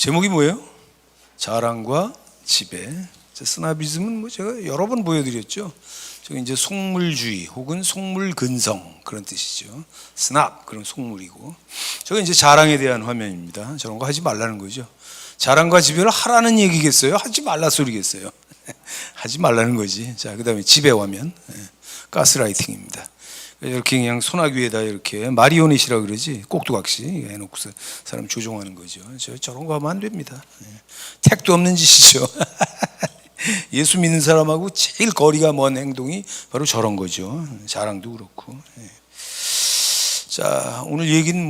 제목이 뭐예요? 자랑과 지배. 스나비즘은 뭐 제가 여러 번 보여드렸죠. 저기 이제 속물주의 혹은 속물근성 그런 뜻이죠. 스납 그런 속물이고, 저게 이제 자랑에 대한 화면입니다. 저런 거 하지 말라는 거죠. 자랑과 지배를 하라는 얘기겠어요? 하지 말라 소리겠어요? 하지 말라는 거지. 자, 그다음에 지배 화면, 가스라이팅입니다. 이렇게 그냥 소나기 위에다 이렇게 마리오넷이라고 그러지, 꼭두각시 해놓고서 사람 조종하는 거죠. 저런 거 하면 안 됩니다. 택도 없는 짓이죠. 예수 믿는 사람하고 제일 거리가 먼 행동이 바로 저런 거죠. 자랑도 그렇고. 자, 오늘 얘기는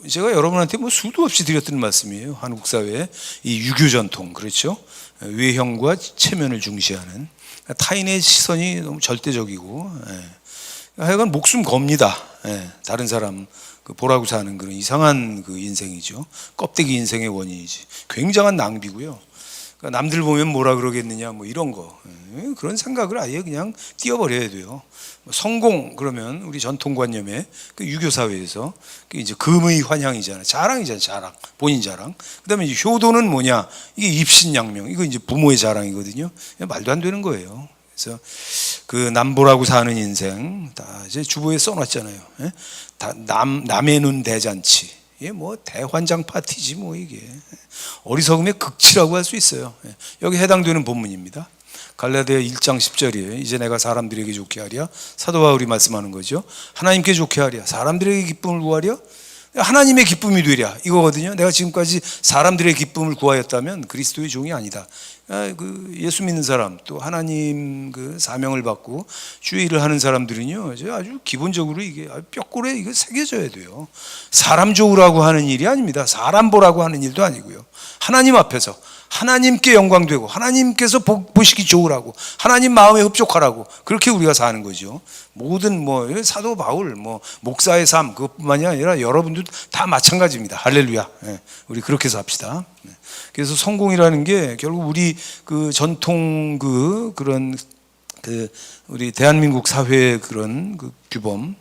제가 여러분한테 수도 없이 드렸던 말씀이에요. 한국 사회의 이 유교 전통, 그렇죠? 외형과 체면을 중시하는, 타인의 시선이 너무 절대적이고, 하여간 목숨 겁니다. 다른 사람 보라고 사는 그런 이상한 그 인생이죠. 껍데기 인생의 원인이지. 굉장한 낭비고요. 그러니까 남들 보면 뭐라 그러겠느냐, 뭐 이런 거, 그런 생각을 아예 그냥 띄워버려야 돼요. 성공 그러면 우리 전통관념의 그 유교 사회에서 이제 금의 환향이잖아요. 자랑이잖아요. 자랑, 본인 자랑. 그다음에 이제 효도는 뭐냐? 이게 입신양명. 이거 이제 부모의 자랑이거든요. 말도 안 되는 거예요. 그래서 그 남보라고 사는 인생 다 이제 주보에 써놨잖아요. 다 남의 눈 대잔치. 이게 뭐 대환장 파티지 뭐. 이게 어리석음의 극치라고 할 수 있어요. 여기 해당되는 본문입니다. 갈라디아 1장 10절이에요. 이제 내가 사람들에게 좋게 하랴. 사도 바울이 말씀하는 거죠. 하나님께 좋게 하랴. 사람들에게 기쁨을 구하랴. 하나님의 기쁨이 되랴. 이거거든요. 내가 지금까지 사람들의 기쁨을 구하였다면 그리스도의 종이 아니다. 그 예수 믿는 사람, 또 하나님 그 사명을 받고 주의 일을 하는 사람들은요, 아주 기본적으로 이게 뼈골에 이거 새겨져야 돼요. 사람 좋으라고 하는 일이 아닙니다. 사람 보라고 하는 일도 아니고요. 하나님 앞에서 하나님께 영광되고 하나님께서 보시기 좋으라고, 하나님 마음에 흡족하라고, 그렇게 우리가 사는 거죠. 모든 사도 바울, 목사의 삶 그것뿐만이 아니라 여러분들 다 마찬가지입니다. 할렐루야. 우리 그렇게 삽시다. 그래서 성공이라는 게 결국 우리 그 전통 그런 우리 대한민국 사회의 그런 그 규범에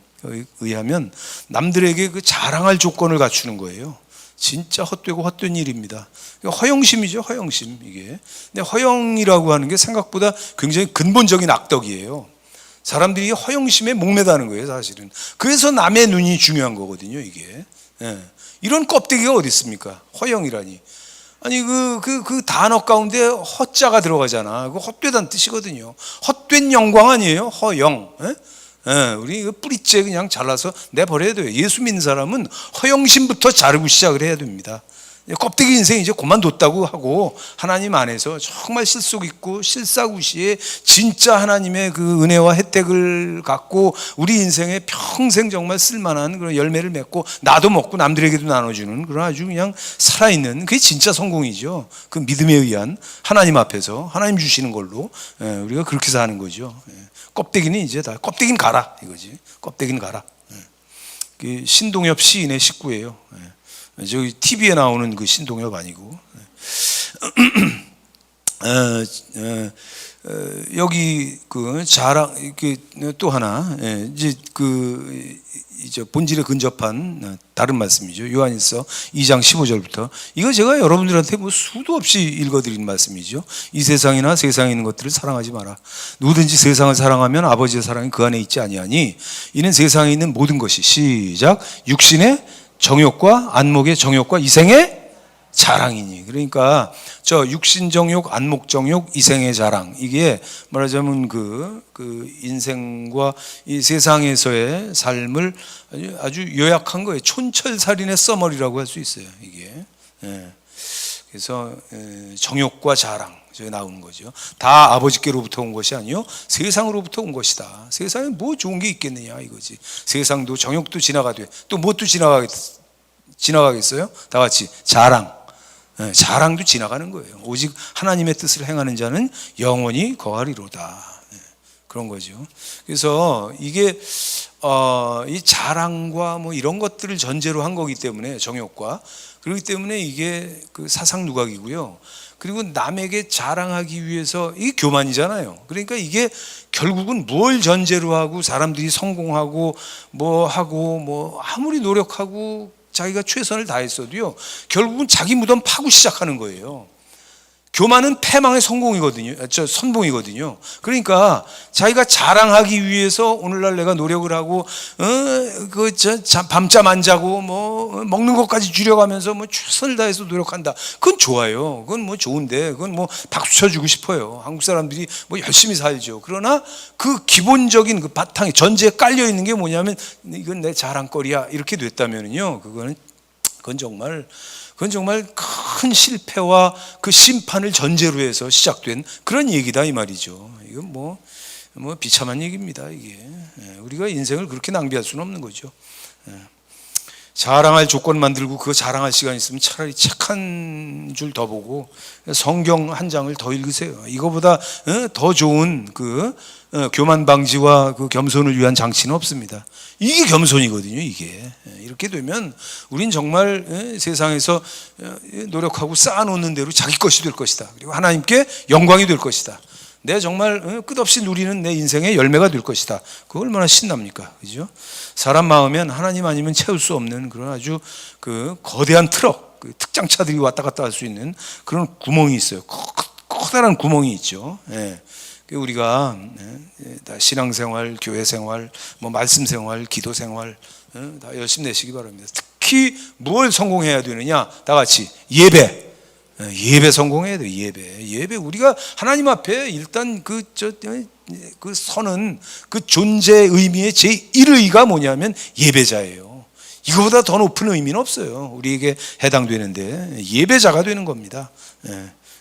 의하면 남들에게 그 자랑할 조건을 갖추는 거예요. 진짜 헛되고 헛된 일입니다. 허영심이죠, 허영심. 이게. 근데 허영이라고 하는 게 생각보다 굉장히 근본적인 악덕이에요. 사람들이 허영심에 목매다는 거예요, 사실은. 그래서 남의 눈이 중요한 거거든요, 이게. 이런 껍데기가 어디 있습니까? 허영이라니. 아니 그 단어 가운데 허자가 들어가잖아. 그 헛되다는 뜻이거든요. 헛된 영광 아니에요, 허영. 우리 그 뿌리째 그냥 잘라서 내버려야 돼요. 예수 믿는 사람은 허영심부터 자르고 시작을 해야 됩니다. 껍데기 인생 이제 그만뒀다고 하고 하나님 안에서 정말 실속 있고 실사구시에 진짜 하나님의 그 은혜와 혜택을 갖고 우리 인생에 평생 정말 쓸만한 그런 열매를 맺고 나도 먹고 남들에게도 나눠주는 그런 아주 그냥 살아있는, 그게 진짜 성공이죠. 그 믿음에 의한 하나님 앞에서 하나님 주시는 걸로 우리가 그렇게 사는 거죠. 껍데기는 이제 다 껍데기는 가라 이거지. 껍데기는 가라. 신동엽 시인의 식구예요. 저기 TV에 나오는 그 신동엽 아니고. 여기 그 자랑, 이게 또 하나, 이제 본질에 근접한 다른 말씀이죠. 요한일서 2장 15절부터. 이거 제가 여러분들한테 수도 없이 읽어드린 말씀이죠. 이 세상이나 세상에 있는 것들을 사랑하지 마라. 누구든지 세상을 사랑하면 아버지의 사랑이 그 안에 있지 아니하니 이는 세상에 있는 모든 것이, 시작, 육신의 정욕과 안목의 정욕과 이생의 자랑이니. 그러니까 저 육신 정욕, 안목 정욕, 이생의 자랑, 이게 말하자면 그 인생과 이 세상에서의 삶을 아주 요약한 거예요. 촌철살인의 써머리라고 할 수 있어요, 이게. 그래서 정욕과 자랑 저기 나오는 거죠. 다 아버지께로부터 온 것이 아니요 세상으로부터 온 것이다. 세상에 뭐 좋은 게 있겠느냐 이거지. 세상도 정욕도 지나가되 또 무엇도 지나가겠어요? 다 같이 자랑. 자랑도 지나가는 거예요. 오직 하나님의 뜻을 행하는 자는 영원히 거하리로다. 그런 거죠. 그래서 이게 이 자랑과 이런 것들을 전제로 한 거기 때문에, 정욕과, 그렇기 때문에 이게 그 사상 누각이고요. 그리고 남에게 자랑하기 위해서 이게 교만이잖아요. 그러니까 이게 결국은 뭘 전제로 하고 사람들이 성공하고 뭐 하고 아무리 노력하고 자기가 최선을 다했어도요, 결국은 자기 무덤 파고 시작하는 거예요. 교만은 패망의 성공이거든요. 선봉이거든요. 그러니까 자기가 자랑하기 위해서 오늘날 내가 노력을 하고, 밤잠 안 자고, 먹는 것까지 줄여가면서 최선을 다해서 노력한다. 그건 좋아요. 그건 좋은데, 그건 박수 쳐주고 싶어요. 한국 사람들이 열심히 살죠. 그러나 그 기본적인 그 바탕에, 전제에 깔려 있는 게 뭐냐면, 이건 내 자랑거리야. 이렇게 됐다면요. 그건 정말 큰 실패와 그 심판을 전제로 해서 시작된 그런 얘기다 이 말이죠. 이건 비참한 얘기입니다. 이게 우리가 인생을 그렇게 낭비할 수는 없는 거죠. 자랑할 조건 만들고 그거 자랑할 시간 있으면 차라리 책 한 줄 더 보고 성경 한 장을 더 읽으세요. 이거보다 더 좋은 그 교만 방지와 그 겸손을 위한 장치는 없습니다. 이게 겸손이거든요. 이게 이렇게 되면 우린 정말 세상에서 노력하고 쌓아놓는 대로 자기 것이 될 것이다. 그리고 하나님께 영광이 될 것이다. 내 정말 끝없이 누리는 내 인생의 열매가 될 것이다. 그거 얼마나 신납니까? 그죠? 사람 마음엔 하나님 아니면 채울 수 없는 그런 아주 그 거대한 트럭, 그 특장차들이 왔다 갔다 할 수 있는 그런 구멍이 있어요. 커다란 구멍이 있죠. 예. 우리가 신앙생활, 교회생활, 말씀생활, 기도생활 다 열심히 내시기 바랍니다. 특히 뭘 성공해야 되느냐? 다 같이 예배 성공해야 돼요. 예배 우리가 하나님 앞에 일단 그 서는 그 존재 의미의 제1의가 뭐냐면 예배자예요. 이거보다 더 높은 의미는 없어요. 우리에게 해당되는데 예배자가 되는 겁니다.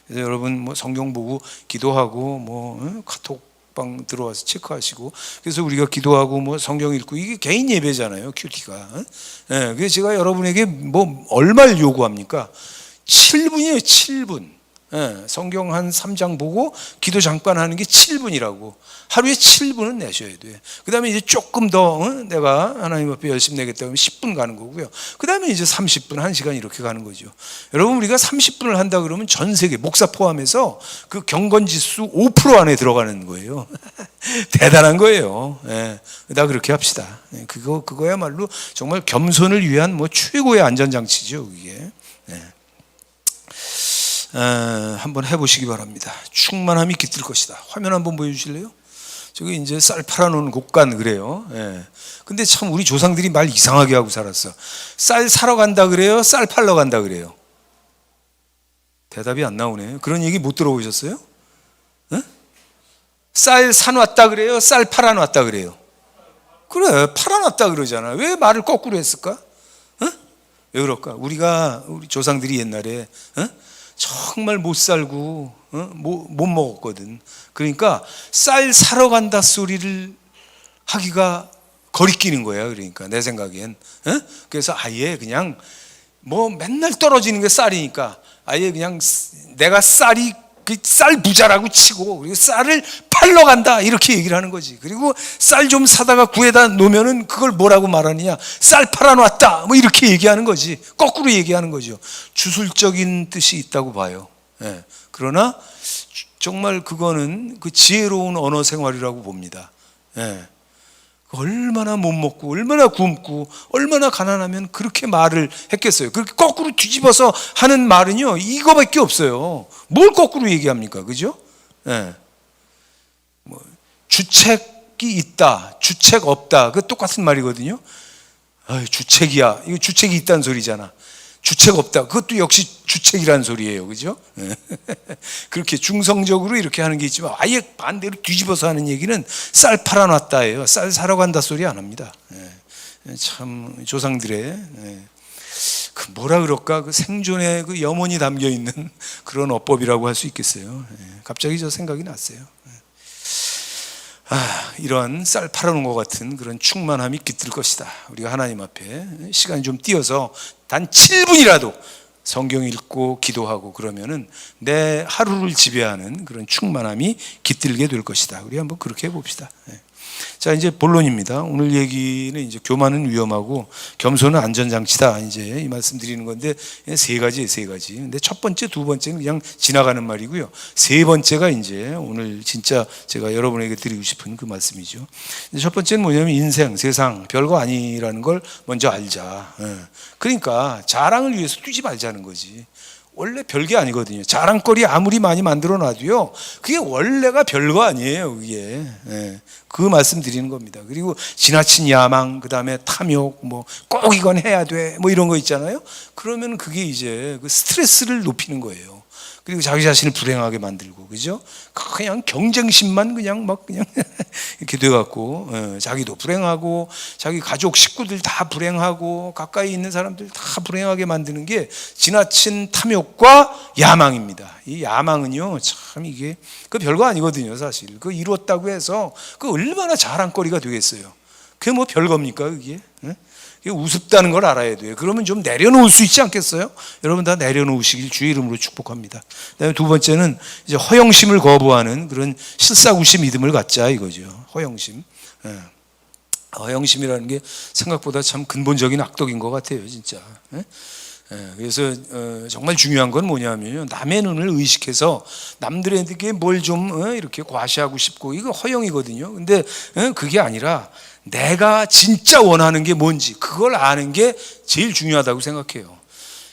그래서 여러분 성경 보고 기도하고 카톡방 들어와서 체크하시고, 그래서 우리가 기도하고 성경 읽고, 이게 개인 예배잖아요. 큐티가. 그래서 제가 여러분에게 얼마를 요구합니까? 7분이에요. 7분. 성경 한 3장 보고 기도 잠깐 하는 게 7분이라고. 하루에 7분은 내셔야 돼요. 그 다음에 이제 조금 더 내가 하나님 앞에 열심히 내겠다 그러면 10분 가는 거고요. 그 다음에 이제 30분, 1시간 이렇게 가는 거죠. 여러분, 우리가 30분을 한다 그러면 전 세계, 목사 포함해서 그 경건지수 5% 안에 들어가는 거예요. 대단한 거예요. 다 그렇게 합시다. 그거야말로 정말 겸손을 위한 최고의 안전장치죠. 이게. 한번 해보시기 바랍니다. 충만함이 깃들 것이다. 화면 한번 보여주실래요? 저기 이제 쌀 팔아놓은 곡간 그래요. 근데 참 우리 조상들이 말 이상하게 하고 살았어. 쌀 사러 간다 그래요? 쌀 팔러 간다 그래요? 대답이 안 나오네요. 그런 얘기 못 들어보셨어요? 쌀 사놨다 그래요? 쌀 팔아놨다 그래요? 그래, 팔아놨다 그러잖아. 왜 말을 거꾸로 했을까? 왜 그럴까? 우리 조상들이 옛날에 정말 못 살고 못 먹었거든. 그러니까 쌀 사러 간다 소리를 하기가 거리끼는 거야. 그러니까 내 생각엔. 그래서 아예 그냥 맨날 떨어지는 게 쌀이니까 아예 그냥 내가 쌀이 쌀 부자라고 치고, 그리고 쌀을 팔러 간다 이렇게 얘기를 하는 거지. 그리고 쌀 좀 사다가 구에다 놓으면은 그걸 뭐라고 말하느냐? 쌀 팔아놨다 이렇게 얘기하는 거지. 거꾸로 얘기하는 거죠. 주술적인 뜻이 있다고 봐요. 그러나 정말 그거는 그 지혜로운 언어 생활이라고 봅니다. 얼마나 못 먹고 얼마나 굶고 얼마나 가난하면 그렇게 말을 했겠어요. 그렇게 거꾸로 뒤집어서 하는 말은요, 이거밖에 없어요. 뭘 거꾸로 얘기합니까? 그죠? 주책이 있다, 주책 없다, 그 똑같은 말이거든요. 주책이야, 이거 주책이 있다는 소리잖아. 주책 없다, 그것도 역시 주책이라는 소리예요. 그죠? 그렇게 중성적으로 이렇게 하는 게 있지만 아예 반대로 뒤집어서 하는 얘기는 쌀 팔아놨다예요. 쌀 사러 간다 소리 안 합니다. 참 조상들의 그 뭐라 그럴까, 그 생존의 그 염원이 담겨 있는 그런 어법이라고 할 수 있겠어요. 갑자기 저 생각이 났어요. 이런 쌀 팔아놓은 것 같은 그런 충만함이 깃들 것이다. 우리가 하나님 앞에 시간이 좀 띄어서 단 7분이라도 성경 읽고 기도하고 그러면은 내 하루를 지배하는 그런 충만함이 깃들게 될 것이다. 우리 한번 그렇게 해봅시다. 자, 이제 본론입니다. 오늘 얘기는 이제 교만은 위험하고 겸손은 안전장치다. 이제 이 말씀 드리는 건데 세 가지예요, 세 가지. 근데 첫 번째, 두 번째는 그냥 지나가는 말이고요. 세 번째가 이제 오늘 진짜 제가 여러분에게 드리고 싶은 그 말씀이죠. 첫 번째는 뭐냐면 인생, 세상, 별거 아니라는 걸 먼저 알자. 그러니까 자랑을 위해서 뛰지 말자는 거지. 원래 별게 아니거든요. 자랑거리 아무리 많이 만들어 놔도요, 그게 원래가 별거 아니에요. 그게 그 말씀 드리는 겁니다. 그리고 지나친 야망, 그 다음에 탐욕, 뭐 꼭 이건 해야 돼, 뭐 이런 거 있잖아요. 그러면 그게 이제 그 스트레스를 높이는 거예요. 그리고 자기 자신을 불행하게 만들고, 그죠? 그냥 경쟁심만 그냥 막 그냥 이렇게 돼갖고, 자기도 불행하고, 자기 가족 식구들 다 불행하고, 가까이 있는 사람들 다 불행하게 만드는 게 지나친 탐욕과 야망입니다. 이 야망은요, 참 이게 그 별거 아니거든요, 사실. 그 이뤘다고 해서 그 얼마나 자랑거리가 되겠어요. 그게 뭐 별겁니까, 그게? 우습다는 걸 알아야 돼요. 그러면 좀 내려놓을 수 있지 않겠어요? 여러분 다 내려놓으시길 주의 이름으로 축복합니다. 그다음에 두 번째는 이제 허영심을 거부하는 그런 실사구시 믿음을 갖자 이거죠. 허영심. 허영심이라는 게 생각보다 참 근본적인 악덕인 것 같아요, 진짜. 그래서 정말 중요한 건 뭐냐면요, 남의 눈을 의식해서 남들에게 뭘 좀 이렇게 과시하고 싶고, 이거 허영이거든요. 근데 그게 아니라 내가 진짜 원하는 게 뭔지 그걸 아는 게 제일 중요하다고 생각해요.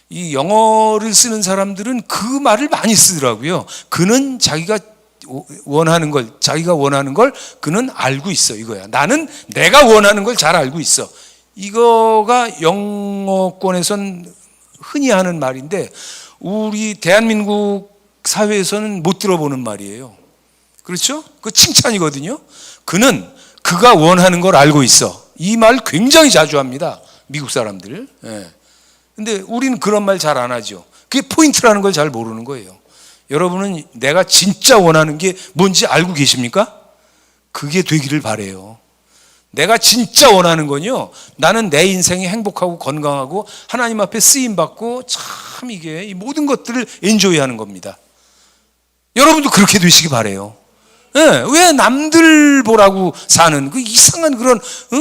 이 영어를 쓰는 사람들은 그 말을 많이 쓰더라고요. 그는 자기가 원하는 걸 그는 알고 있어, 이거야. 나는 내가 원하는 걸 잘 알고 있어. 이거가 영어권에선 흔히 하는 말인데 우리 대한민국 사회에서는 못 들어보는 말이에요. 그렇죠? 그 칭찬이거든요. 그가 원하는 걸 알고 있어. 이 말 굉장히 자주 합니다, 미국 사람들. 근데 우리는 그런 말 잘 안 하죠. 그게 포인트라는 걸 잘 모르는 거예요. 여러분은 내가 진짜 원하는 게 뭔지 알고 계십니까? 그게 되기를 바라요. 내가 진짜 원하는 건요, 나는 내 인생이 행복하고 건강하고 하나님 앞에 쓰임받고 참 이게 이 모든 것들을 엔조이하는 겁니다. 여러분도 그렇게 되시기 바라요. 왜 남들 보라고 사는 그 이상한 그런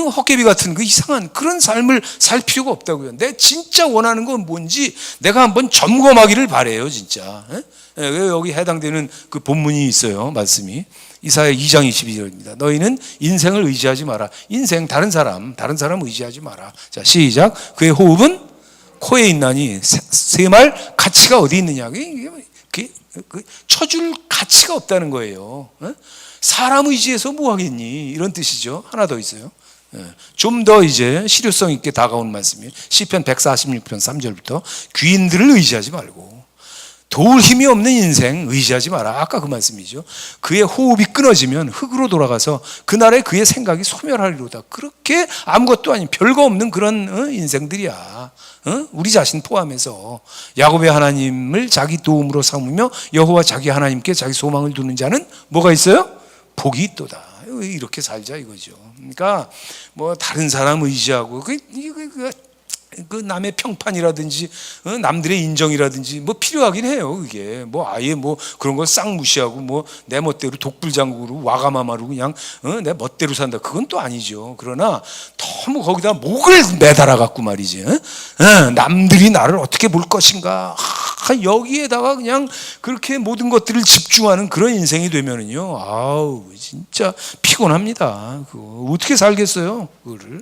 헛개비 같은 그 이상한 그런 삶을 살 필요가 없다고요. 내 진짜 원하는 건 뭔지 내가 한번 점검하기를 바라요, 진짜. 여기 해당되는 그 본문이 있어요, 말씀이. 이사야 2장 22절입니다. 너희는 인생을 의지하지 마라. 인생 다른 사람 의지하지 마라. 자, 시작. 그의 호흡은 코에 있나니 세 말 가치가 어디 있느냐. 쳐줄 가치가 없다는 거예요. 사람 의지해서 뭐 하겠니? 이런 뜻이죠. 하나 더 있어요. 좀 더 이제 실효성 있게 다가온 말씀이에요. 시편 146편 3절부터 귀인들을 의지하지 말고 도울 힘이 없는 인생 의지하지 마라. 아까 그 말씀이죠. 그의 호흡이 끊어지면 흙으로 돌아가서 그날에 그의 생각이 소멸하리로다. 그렇게 아무것도 아닌 별거 없는 그런 인생들이야. 우리 자신 포함해서 야곱의 하나님을 자기 도움으로 삼으며 여호와 자기 하나님께 자기 소망을 두는 자는 뭐가 있어요? 복이 있도다. 이렇게 살자 이거죠. 그러니까 뭐 다른 사람 의지하고 그 남의 평판이라든지 남들의 인정이라든지 뭐 필요하긴 해요. 그게 뭐 아예 뭐 그런 걸 싹 무시하고 뭐 내 멋대로 독불장구로 와가마마로 그냥 내 멋대로 산다, 그건 또 아니죠. 그러나 너무 거기다 목을 매달아 갖고 말이지, 남들이 나를 어떻게 볼 것인가, 여기에다가 그냥 그렇게 모든 것들을 집중하는 그런 인생이 되면은요, 아우 진짜 피곤합니다. 그거 어떻게 살겠어요, 그거를.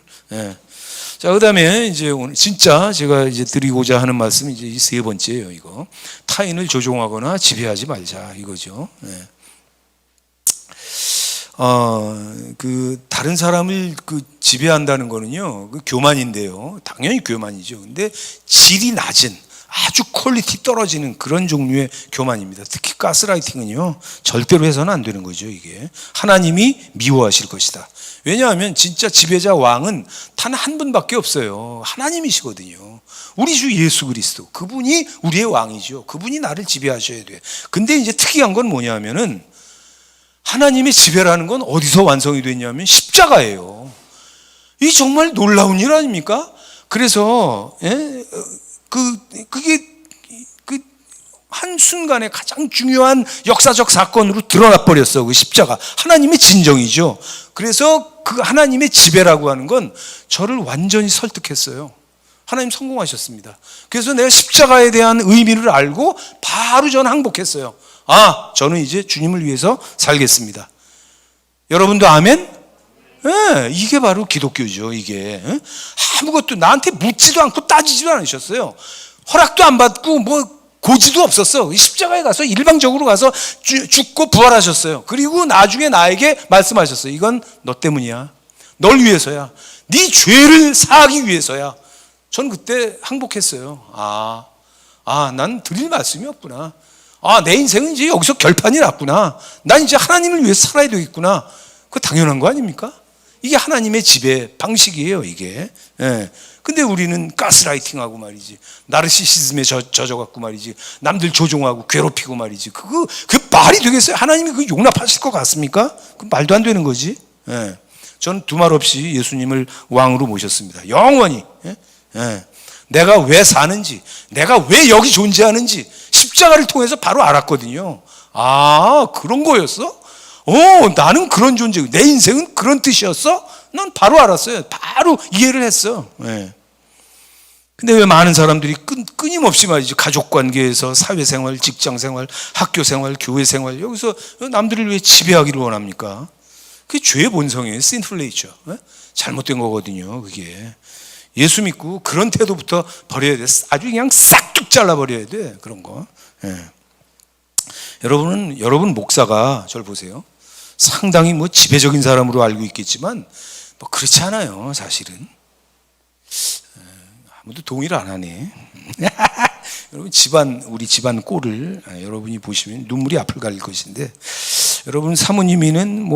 자, 그다음에 이제 오늘 진짜 제가 이제 드리고자 하는 말씀이 이제 이 세 번째예요. 이거 타인을 조종하거나 지배하지 말자 이거죠. 그 다른 사람을 그 지배한다는 거는요, 그 교만인데요. 당연히 교만이죠. 근데 질이 낮은, 아주 퀄리티 떨어지는 그런 종류의 교만입니다. 특히 가스라이팅은요, 절대로 해서는 안 되는 거죠. 이게 하나님이 미워하실 것이다. 왜냐하면 진짜 지배자 왕은 단 한 분밖에 없어요. 하나님이시거든요. 우리 주 예수 그리스도, 그분이 우리의 왕이죠. 그분이 나를 지배하셔야 돼요. 근데 이제 특이한 건 뭐냐면은 하나님의 지배라는 건 어디서 완성이 됐냐면 십자가예요. 이 정말 놀라운 일 아닙니까? 그래서 그게 그 한 순간에 가장 중요한 역사적 사건으로 드러나 버렸어. 그 십자가. 하나님의 진정이죠. 그래서 그 하나님의 지배라고 하는 건 저를 완전히 설득했어요. 하나님 성공하셨습니다. 그래서 내가 십자가에 대한 의미를 알고 바로 저는 항복했어요. 아, 저는 이제 주님을 위해서 살겠습니다. 여러분도 아멘? 네, 이게 바로 기독교죠. 이게 아무것도 나한테 묻지도 않고 따지지도 않으셨어요. 허락도 안 받고 뭐 고지도 없었어. 십자가에 가서 일방적으로 가서 죽고 부활하셨어요. 그리고 나중에 나에게 말씀하셨어요. 이건 너 때문이야. 널 위해서야. 네 죄를 사하기 위해서야. 전 그때 항복했어요. 난 드릴 말씀이 없구나. 내 인생은 이제 여기서 결판이 났구나. 난 이제 하나님을 위해서 살아야 되겠구나. 그거 당연한 거 아닙니까? 이게 하나님의 지배 방식이에요, 이게. 예. 근데 우리는 가스라이팅하고 말이지. 나르시시즘에 젖어갖고 말이지. 남들 조종하고 괴롭히고 말이지. 그 말이 되겠어요? 하나님이 그 용납하실 것 같습니까? 그 말도 안 되는 거지. 예. 저는 두말 없이 예수님을 왕으로 모셨습니다. 영원히. 예? 예. 내가 왜 사는지, 내가 왜 여기 존재하는지 십자가를 통해서 바로 알았거든요. 그런 거였어? 나는 그런 존재, 내 인생은 그런 뜻이었어? 난 바로 알았어요. 바로 이해를 했어. 네. 근데 왜 많은 사람들이 끊임없이 말이지, 가족 관계에서 사회생활, 직장생활, 학교생활, 교회생활, 여기서 남들을 왜 지배하기를 원합니까? 그게 죄의 본성이에요. sinful nature. 네? 잘못된 거거든요, 그게. 예수 믿고 그런 태도부터 버려야 돼. 아주 그냥 싹둑 잘라버려야 돼, 그런 거. 네. 여러분 목사가 저를 보세요. 상당히 뭐 지배적인 사람으로 알고 있겠지만 뭐 그렇지 않아요, 사실은. 아무도 동의를 안 하네. 여러분 우리 집안 꼴을 여러분이 보시면 눈물이 앞을 가릴 것인데, 여러분 사모님이는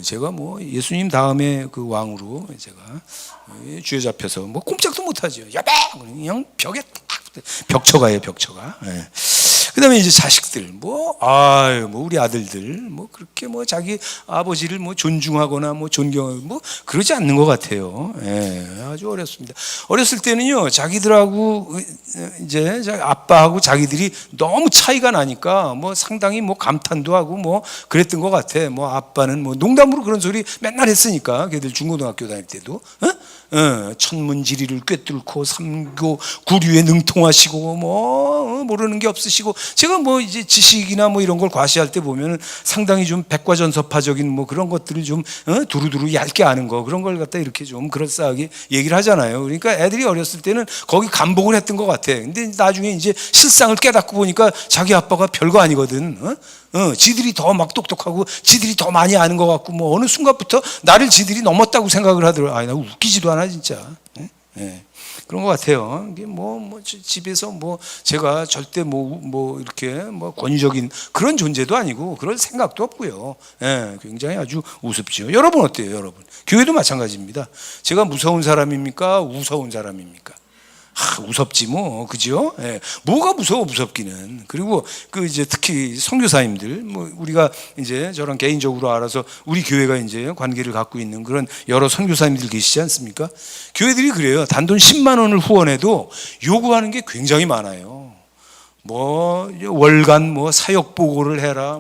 제가 예수님 다음에 그 왕으로 제가 쥐어 잡혀서 꼼짝도 못하죠. 야배! 그냥 벽에 딱 벽쳐가요, 벽쳐가. 예. 그다음에 이제 자식들, 우리 아들들, 그렇게 자기 아버지를 존중하거나 존경하고 그러지 않는 것 같아요. 예, 아주 어렸습니다. 어렸을 때는요, 자기들하고 이제 아빠하고 자기들이 너무 차이가 나니까 상당히 감탄도 하고 그랬던 것 같아. 아빠는 농담으로 그런 소리 맨날 했으니까, 걔들 중고등학교 다닐 때도. 천문지리를 꿰뚫고 삼교 구류에 능통하시고 모르는 게 없으시고, 제가 이제 지식이나 이런 걸 과시할 때 보면 상당히 좀 백과전서파적인 그런 것들을 좀 두루두루 얇게 아는 거, 그런 걸 갖다 이렇게 좀 그럴싸하게 얘기를 하잖아요. 그러니까 애들이 어렸을 때는 거기 감복을 했던 것 같아. 근데 나중에 이제 실상을 깨닫고 보니까 자기 아빠가 별거 아니거든. 지들이 더 똑똑하고 지들이 더 많이 아는 것 같고 어느 순간부터 나를 지들이 넘었다고 생각을 하더라고요. 나 웃기지도 않아 진짜. 그런 것 같아요. 이게 집에서 제가 절대 이렇게 권위적인 그런 존재도 아니고 그럴 생각도 없고요. 굉장히 아주 우습죠. 여러분 어때요, 여러분? 교회도 마찬가지입니다. 제가 무서운 사람입니까? 우스운 사람입니까? 무섭지 그죠? 뭐가 무섭기는. 그리고 이제 특히 선교사님들, 우리가 이제 저랑 개인적으로 알아서 우리 교회가 이제 관계를 갖고 있는 그런 여러 선교사님들 계시지 않습니까? 교회들이 그래요. 단돈 10만 원을 후원해도 요구하는 게 굉장히 많아요. 월간 사역 보고를 해라,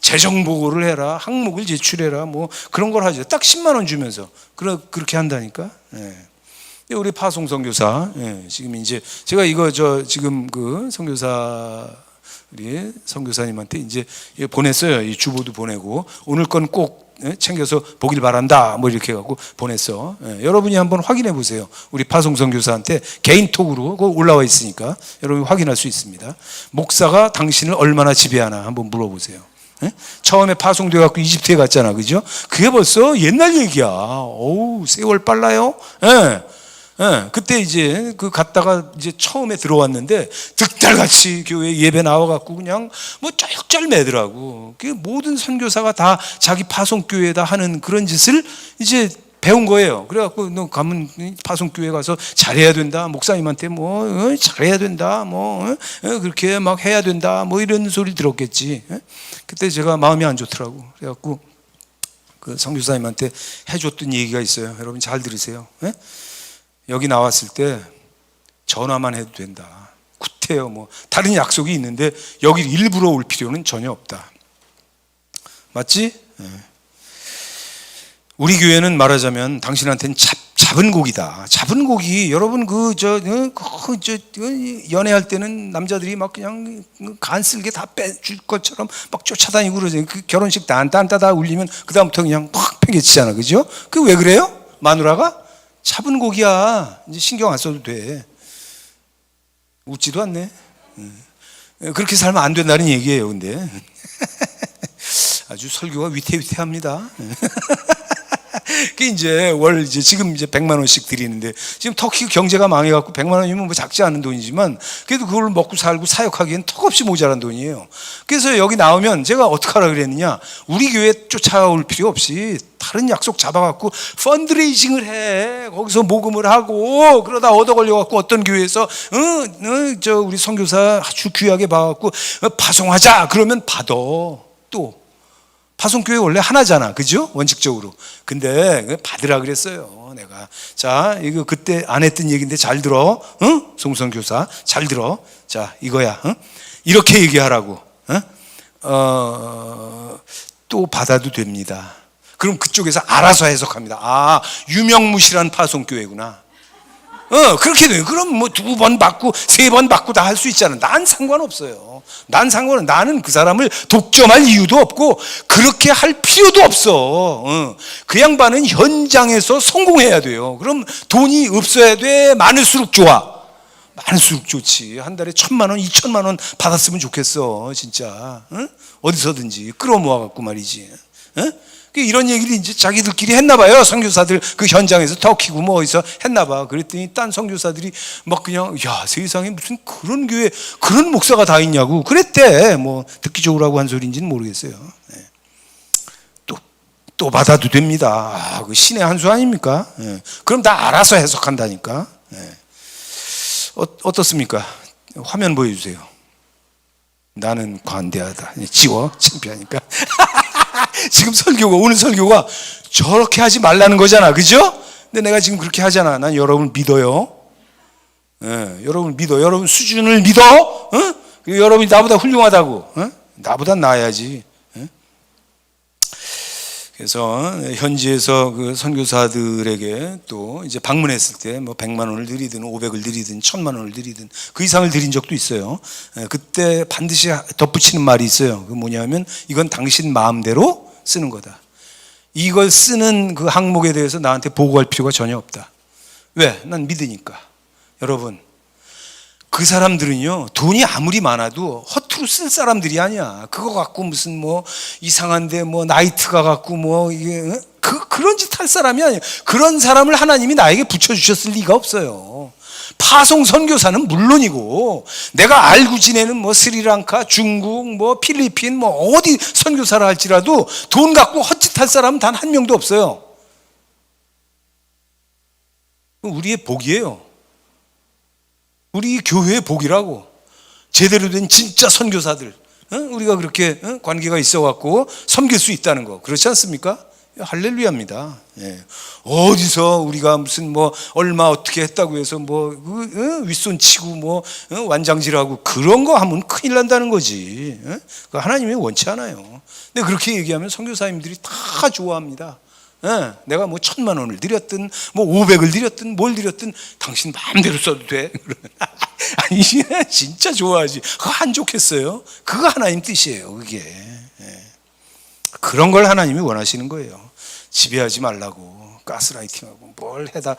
재정 보고를 해라, 항목을 제출해라, 그런 걸 하죠. 딱 10만 원 주면서 그렇게 한다니까. 우리 파송 선교사, 지금 이제 제가 이거 지금 그 선교사 우리 선교사님한테 이제 보냈어요. 이 주보도 보내고 오늘 건 꼭 챙겨서 보길 바란다. 이렇게 해갖고 보냈어. 여러분이 한번 확인해 보세요. 우리 파송 선교사한테 개인톡으로 그거 올라와 있으니까 여러분이 확인할 수 있습니다. 목사가 당신을 얼마나 지배하나 한번 물어보세요. 처음에 파송돼 갖고 이집트에 갔잖아, 그죠? 그게 벌써 옛날 얘기야. 세월 빨라요. 그때 이제 갔다가 이제 처음에 들어왔는데 득달같이 교회 예배 나와갖고 그냥 쩔쩔매더라고. 그 모든 선교사가 다 자기 파송교회에다 하는 그런 짓을 이제 배운 거예요. 그래갖고 너 가면 파송교회 가서 잘해야 된다. 목사님한테 잘해야 된다. 그렇게 해야 된다. 이런 소리 들었겠지. 그때 제가 마음이 안 좋더라고. 그래갖고 그 선교사님한테 해줬던 얘기가 있어요. 여러분 잘 들으세요. 여기 나왔을 때 전화만 해도 된다. 비슷해요. 뭐 다른 약속이 있는데 여기 일부러 올 필요는 전혀 없다. 맞지? 우리 교회는 말하자면 당신한테는 잡은 고기다. 잡은 고기. 여러분 연애할 때는 남자들이 막 그냥 간 쓸게 다 빼줄 것처럼 막 쫓아다니고 그러죠. 그 결혼식 딴따다 울리면 그 다음부터 그냥 팍 팽개치잖아, 그죠? 그 왜 그래요? 마누라가 잡은 고기야. 이제 신경 안 써도 돼. 웃지도 않네. 그렇게 살면 안 된다는 얘기예요. 근데 아주 설교가 위태위태합니다. 그 이제 지금 100만 원씩 드리는데 지금 터키 경제가 망해갖고 100만 원이면 뭐 작지 않은 돈이지만 그래도 그걸 먹고 살고 사역하기엔 턱없이 모자란 돈이에요. 그래서 여기 나오면 제가 어떻게 하라 그랬느냐? 우리 교회 쫓아올 필요 없이 다른 약속 잡아갖고 펀드레이징을 해. 거기서 모금을 하고 그러다 얻어 걸려갖고 어떤 교회에서 우리 선교사 아주 귀하게 봐갖고 파송하자 그러면 받아. 또 파송교회 원래 하나잖아, 그죠? 원칙적으로. 근데 받으라 그랬어요, 내가. 자, 이거 그때 안 했던 얘기인데 잘 들어, 응? 송선교사 잘 들어. 자, 이거야, 응? 이렇게 얘기하라고. 또 받아도 됩니다. 그럼 그쪽에서 알아서 해석합니다. 아, 유명무실한 파송교회구나. 그렇게 돼요. 그럼 뭐 2번 받고 3번 받고 다 할 수 있잖아. 난 상관없어요. 나는 그 사람을 독점할 이유도 없고 그렇게 할 필요도 없어. 그 양반은 현장에서 성공해야 돼요. 그럼 돈이 없어야 돼? 많을수록 좋아. 많을수록 좋지. 한 달에 1,000만 원, 2,000만 원 받았으면 좋겠어. 진짜. 어디서든지 끌어모아갖고 말이지. 이런 얘기를 이제 자기들끼리 했나봐요. 선교사들 그 현장에서 터키고 뭐 어디서 했나봐. 그랬더니 딴 선교사들이 막 그냥 야, 세상에 무슨 그런 교회 그런 목사가 다 있냐고 그랬대. 뭐 듣기 좋으라고 한 소리인지는 모르겠어요. 또 받아도 됩니다. 그 신의 한 수 아닙니까? 그럼 다 알아서 해석한다니까. 어떻습니까? 화면 보여주세요. 나는 관대하다. 지워. 창피하니까. 지금 오늘 설교가 저렇게 하지 말라는 거잖아. 그죠? 근데 내가 지금 그렇게 하잖아. 난 여러분 믿어요. 여러분 믿어. 여러분 수준을 믿어. 여러분이 나보다 훌륭하다고. 나보다 나아야지. 그래서 현지에서 그 선교사들에게 또 이제 방문했을 때 뭐 100만 원을 드리든 500을 드리든 1,000만 원을 드리든 그 이상을 드린 적도 있어요. 그때 반드시 덧붙이는 말이 있어요. 그 뭐냐면 이건 당신 마음대로 쓰는 거다. 이걸 쓰는 그 항목에 대해서 나한테 보고할 필요가 전혀 없다. 왜? 난 믿으니까. 여러분, 그 사람들은요, 돈이 아무리 많아도 허투루 쓸 사람들이 아니야. 그거 갖고 무슨 뭐 이상한데 뭐 나이트가 갖고 뭐 이게 그런 짓 할 사람이 아니야. 그런 사람을 하나님이 나에게 붙여주셨을 리가 없어요. 파송 선교사는 물론이고 내가 알고 지내는 뭐 스리랑카, 중국, 뭐 필리핀, 뭐 어디 선교사를 할지라도 돈 갖고 헛짓할 사람은 단 한 명도 없어요. 우리의 복이에요. 우리 교회의 복이라고. 제대로 된 진짜 선교사들, 우리가 그렇게 관계가 있어갖고 섬길 수 있다는 거, 그렇지 않습니까? 할렐루야입니다. 어디서 우리가 무슨 뭐 얼마 어떻게 했다고 해서 뭐 윗손치고 뭐 완장질하고 그런 거 하면 큰일 난다는 거지. 그 하나님이 원치 않아요. 근데 그렇게 얘기하면 선교사님들이 다 좋아합니다. 내가 뭐 1,000만 원을 드렸든 뭐 500을 드렸든 뭘 드렸든 당신 마음대로 써도 돼. 아니 진짜 좋아하지. 그거 안 좋겠어요? 그거 하나님 뜻이에요. 그게 그런 걸 하나님이 원하시는 거예요. 지배하지 말라고 가스라이팅하고 뭘 해다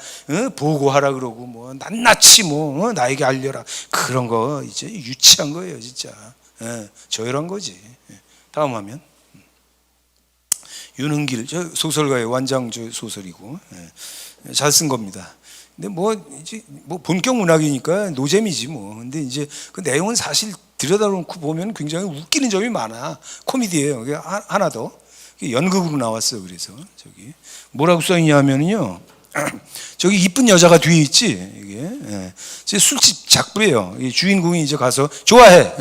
보고하라 그러고 뭐 낱낱이 뭐 나에게 알려라, 그런 거 이제 유치한 거예요. 진짜 저열한 거지. 다음 화면. 윤흥길, 저 소설가의 완장 저 소설이고 잘 쓴 겁니다. 근데 뭐 이제 뭐 본격 문학이니까 노잼이지 뭐. 근데 이제 그 내용은 사실 들여다놓고 보면 굉장히 웃기는 점이 많아. 코미디예요. 하나 더 연극으로 나왔어. 그래서 저기 뭐라고 써있냐면요. 저기 이쁜 여자가 뒤에 있지. 이게 술집 작부예요. 이 주인공이 이제 가서 좋아해.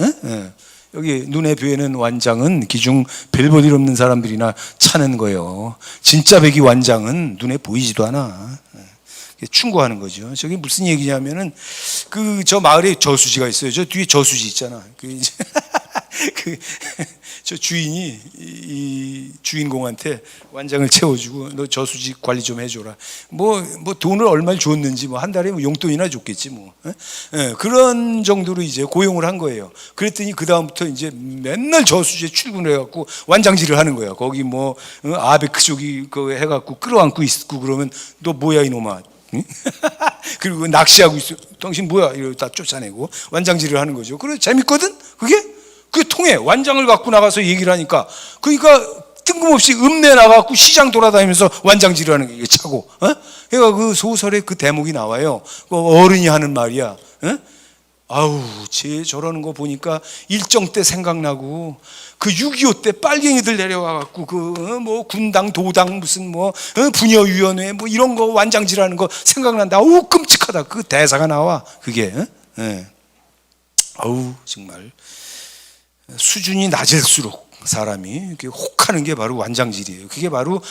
여기 눈에 뵈는 완장은 기중 별볼 일 없는 사람들이나 차는 거예요. 진짜 백이 완장은 눈에 보이지도 않아. 충고하는 거죠. 저게 무슨 얘기냐면은 그 저 마을에 저수지가 있어요. 저 뒤에 저수지 있잖아. 그 이제 그 저 주인이 이 주인공한테 완장을 채워주고 너 저수지 관리 좀 해줘라. 뭐 돈을 얼마를 줬는지 뭐 한 달에 뭐 용돈이나 줬겠지 뭐. 예, 그런 정도로 이제 고용을 한 거예요. 그랬더니 그 다음부터 이제 맨날 저수지에 출근을 해갖고 완장질을 하는 거야. 거기 뭐 아베크족이 그 해갖고 끌어안고 있고 그러면 너 뭐야 이놈아. 응? 그리고 낚시하고 있어. 당신 뭐야? 이러고 다 쫓아내고 완장질을 하는 거죠. 그래 재밌거든. 그게 통해. 완장을 갖고 나가서 얘기를 하니까 그러니까 뜬금없이 읍내 나가고 시장 돌아다니면서 완장질을 하는 게 차고. 그러니까 그 소설에 그 대목이 나와요. 그 어른이 하는 말이야. 아우 쟤 저러는 거 보니까 일정 때 생각나고 그 6.25 때 빨갱이들 내려와갖고 그 뭐 군당 도당 무슨 뭐 분여위원회 뭐 이런 거 완장질하는 거 생각난다. 아우 끔찍하다. 그 대사가 나와 그게. 아우 정말 수준이 낮을수록 사람이 이렇게 혹하는 게 바로 완장질이에요. 그게 바로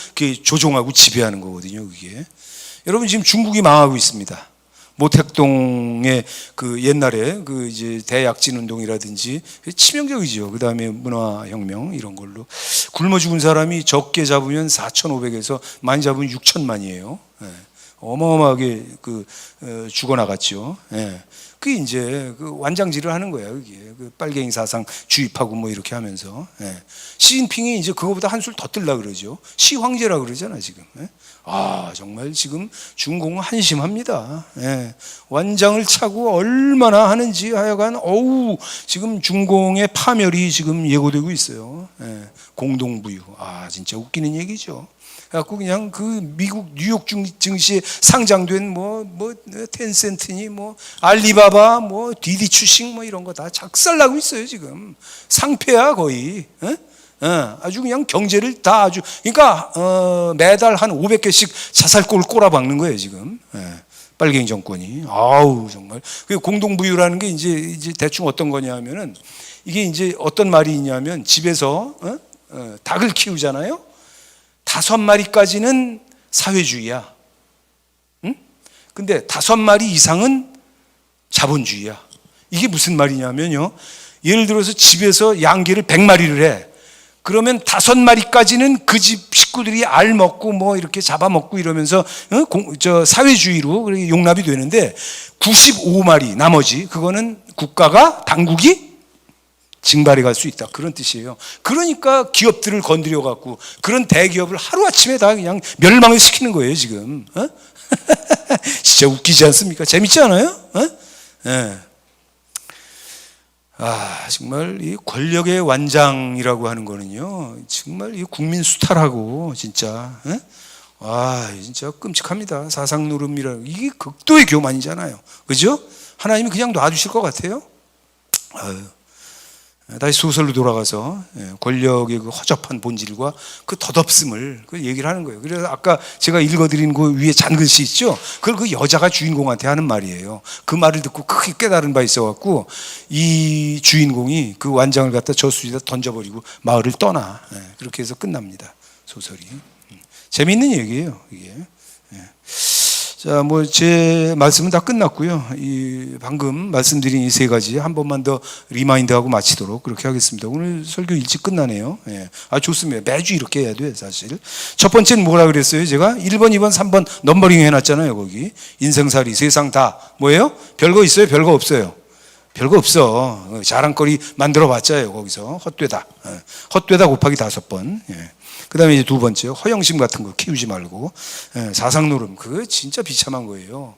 조종하고 지배하는 거거든요. 그게. 여러분 지금 중국이 망하고 있습니다. 모택동의 그 옛날에 그 이제 대약진 운동이라든지 치명적이죠. 그 다음에 문화혁명 이런 걸로 굶어 죽은 사람이 적게 잡으면 4,500에서 많이 잡으면 6천만이에요. 어마어마하게 죽어나갔죠. 그게 이제 그 완장질을 하는 거예요. 그게 그 빨갱이 사상 주입하고 뭐 이렇게 하면서 시진핑이 이제 그거보다 한술 더 뜰라 그러죠. 시황제라 그러잖아 지금. 아 정말 지금 중공은 한심합니다. 완장을 차고 얼마나 하는지 하여간 어우 지금 중공의 파멸이 지금 예고되고 있어요. 공동부유. 아 진짜 웃기는 얘기죠. 갖고 그냥 그 미국 뉴욕 증시에 상장된 뭐 텐센트니 뭐 알리바바 뭐 디디 추싱 뭐 이런 거 다 작살나고 있어요 지금. 상패야 거의. 아주 그냥 경제를 다 아주 그러니까 매달 한 500개씩 자살골을 꼬라박는 거예요 지금. 빨갱이 정권이. 아우 정말. 그 공동부유라는 게 이제 대충 어떤 거냐면은 이게 이제 어떤 말이 있냐면 집에서 닭을 키우잖아요. 5마리까지는 사회주의야. 응? 근데 5마리 이상은 자본주의야. 이게 무슨 말이냐면요. 예를 들어서 집에서 양계를 100마리를 해. 그러면 5마리까지는 그 집 식구들이 알 먹고 뭐 이렇게 잡아먹고 이러면서 사회주의로 용납이 되는데 95마리 나머지 그거는 당국이 징발해 갈 수 있다. 그런 뜻이에요. 그러니까 기업들을 건드려 갖고 그런 대기업을 하루아침에 다 그냥 멸망을 시키는 거예요, 지금. 진짜 웃기지 않습니까? 재밌지 않아요? 아, 정말 이 권력의 완장이라고 하는 거는요. 정말 이 국민 수탈하고 진짜 진짜 끔찍합니다. 사상 노름이라는 이게 극도의 교만이잖아요. 그죠? 하나님이 그냥 놔주실 것 같아요? 다시 소설로 돌아가서 권력의 그 허접한 본질과 그 덧없음을 얘기를 하는 거예요. 그래서 아까 제가 읽어드린 그 위에 잔글씨 있죠? 그걸 그 여자가 주인공한테 하는 말이에요. 그 말을 듣고 크게 깨달은 바 있어갖고 이 주인공이 그 완장을 갖다 저수지에다 던져버리고 마을을 떠나. 그렇게 해서 끝납니다. 소설이. 재미있는 얘기예요. 이게. 자, 뭐 제 말씀은 다 끝났고요. 이 방금 말씀드린 이 3가지 한 번만 더 리마인드하고 마치도록 그렇게 하겠습니다. 오늘 설교 일찍 끝나네요. 좋습니다. 매주 이렇게 해야 돼요, 사실. 첫 번째는 뭐라 그랬어요? 제가 1번, 2번, 3번 넘버링 해놨잖아요. 거기 인생살이 세상 다 뭐예요? 별거 있어요? 별거 없어요? 별거 없어. 자랑거리 만들어봤자요. 거기서 헛되다. 헛되다 곱하기 5번. 그 다음에 이제 2번째, 허영심 같은 거 키우지 말고, 사상노름, 그거 진짜 비참한 거예요.